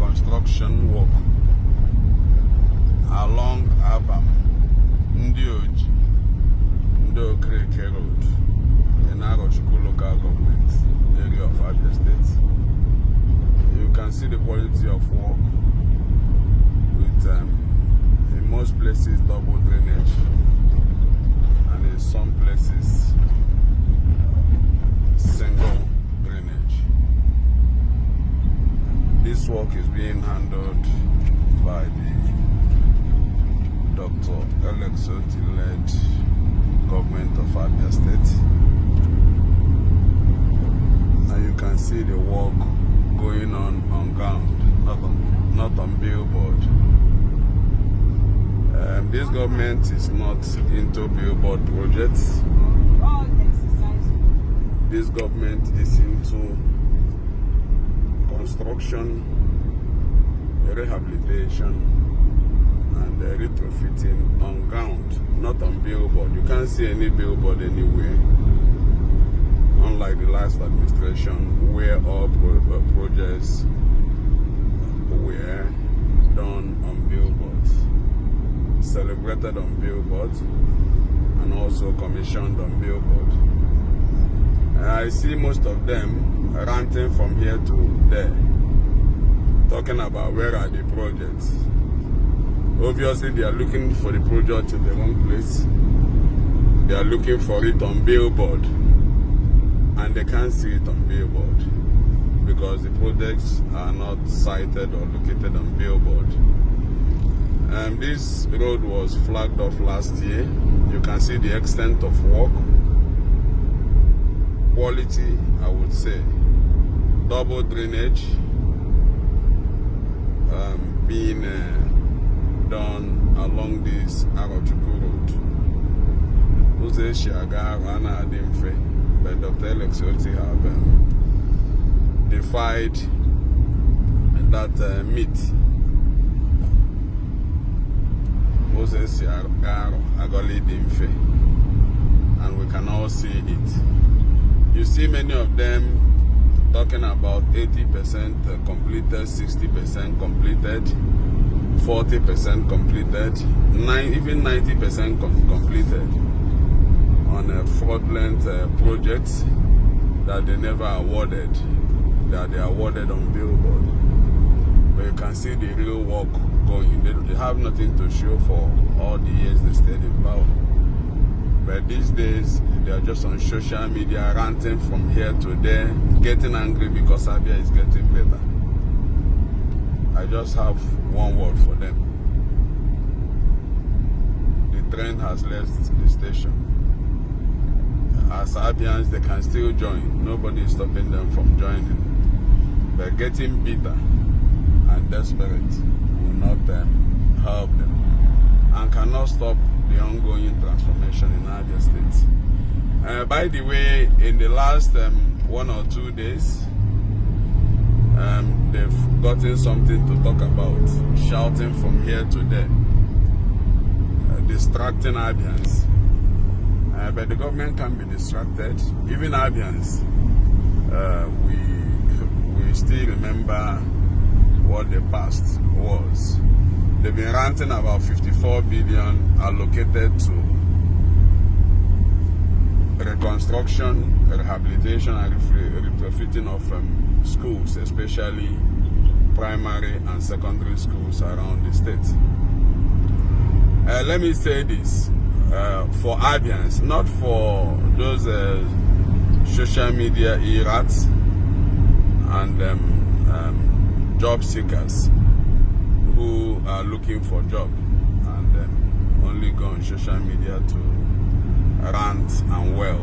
reconstruction work along Abam, Okereke Road in Arochukwu local government area of Abia State. You can see the quality of work with in most places double drainage, and in some places single drainage. This work is being handled by the Dr. Otti led government of Abia State, and you can see the work going on ground, not on billboard. This government is not into billboard projects. This government is into construction, rehabilitation, and retrofitting on ground, not on billboard. You can't see any billboard anywhere, unlike the last administration where all projects were done on billboards, celebrated on billboards, and also commissioned on billboard. I see most of them ranting from here to there, talking about where are the projects. Obviously, they are looking for the project in the wrong place. They are looking for it on billboard, and they can't see it on billboard because the projects are not sited or located on billboard. This road was flagged off last year. You can see the extent of work. Quality, I would say. Double drainage being done along this Arochukwu road. Uze Shiaga Rana Adimfe, but Dr. Otti have defied that myth. Moses Shiaga Agoli Dimfe, and we can all see it. You see many of them talking about 80% completed, 60% completed, 40% completed, even 90% completed on a fraudulent projects that they never awarded, that they awarded on billboard. But you can see the real work going. They have nothing to show for all the years they stayed in power. But these days, they are just on social media ranting from here to there, getting angry because Abia is getting better. I just have one word for them. The train has left the station. As Abians, they can still join. Nobody is stopping them from joining. But getting bitter and desperate will not help them and cannot stop the ongoing transformation in Abia State. By the way, in the last 1 or 2 days, they've gotten something to talk about, shouting from here to there, distracting Abians. But the government can be distracted. Even Abians, we still remember what the past was. They've been ranting about 54 billion allocated to reconstruction, rehabilitation, and retrofitting of schools, especially primary and secondary schools around the state. Let me say this, for Abians, not for those social media errats and job seekers who are looking for job and only go on social media to rant and wail.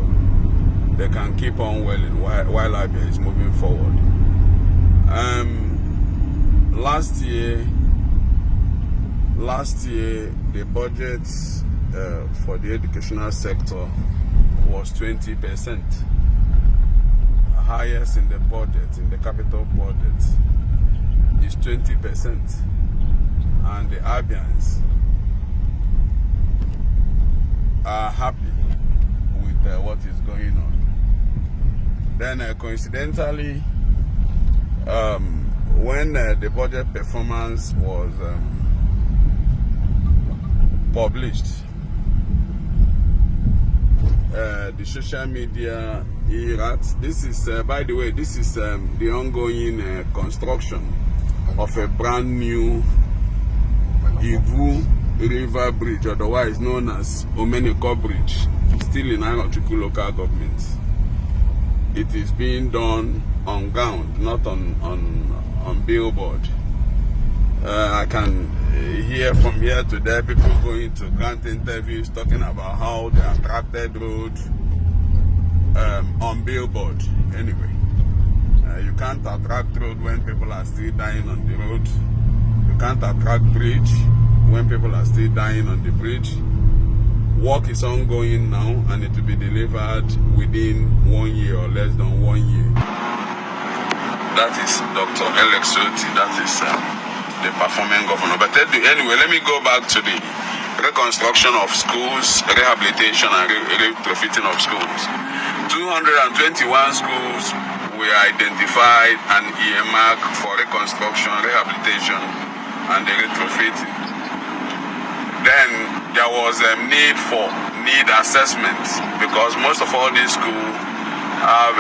They can keep on wailing while Abia is moving forward. Last year, the budget for the educational sector was 20%. Highest in the budget, in the capital budget, is 20%. And the Abians are happy with what is going on. Then coincidentally, when the budget performance was published, the social media era. This is, by the way, this is the ongoing construction of a brand new Ivu River Bridge, otherwise known as Omeniko Bridge, still in Arochukwu local government. It is being done on ground, not on billboard. I can hear from here to there people going to grant interviews talking about how they attracted road on billboard. Anyway, you can't attract road when people are still dying on the road. You can't attract bridge when people are still dying on the bridge. Work is ongoing now and it will be delivered within 1 year or less than 1 year. That is Dr. Otti. That is the performing governor. But anyway, let me go back to the reconstruction of schools, rehabilitation and retrofitting of schools. 221 schools were identified and earmarked for reconstruction, rehabilitation and the retrofitting. Then there was a need for need assessment because most of all these schools have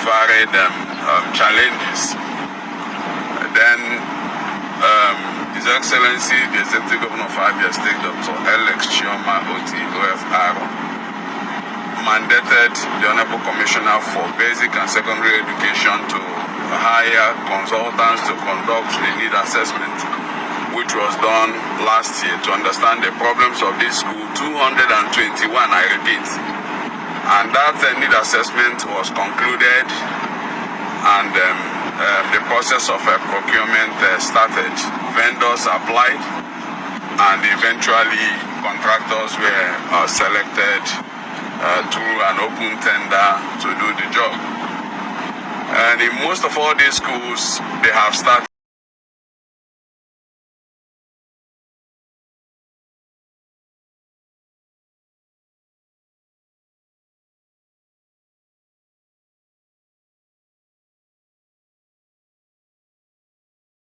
varied challenges. Then His Excellency, the Executive Governor of Abia State, Dr. Otti, OFR, mandated the Honorable Commissioner for Basic and Secondary Education to hire consultants to conduct the need assessment, which was done last year to understand the problems of this school, 221, I repeat. And that need assessment was concluded and the process of procurement started. Vendors applied and eventually contractors were selected through an open tender to do the job. And in most of all these schools, they have started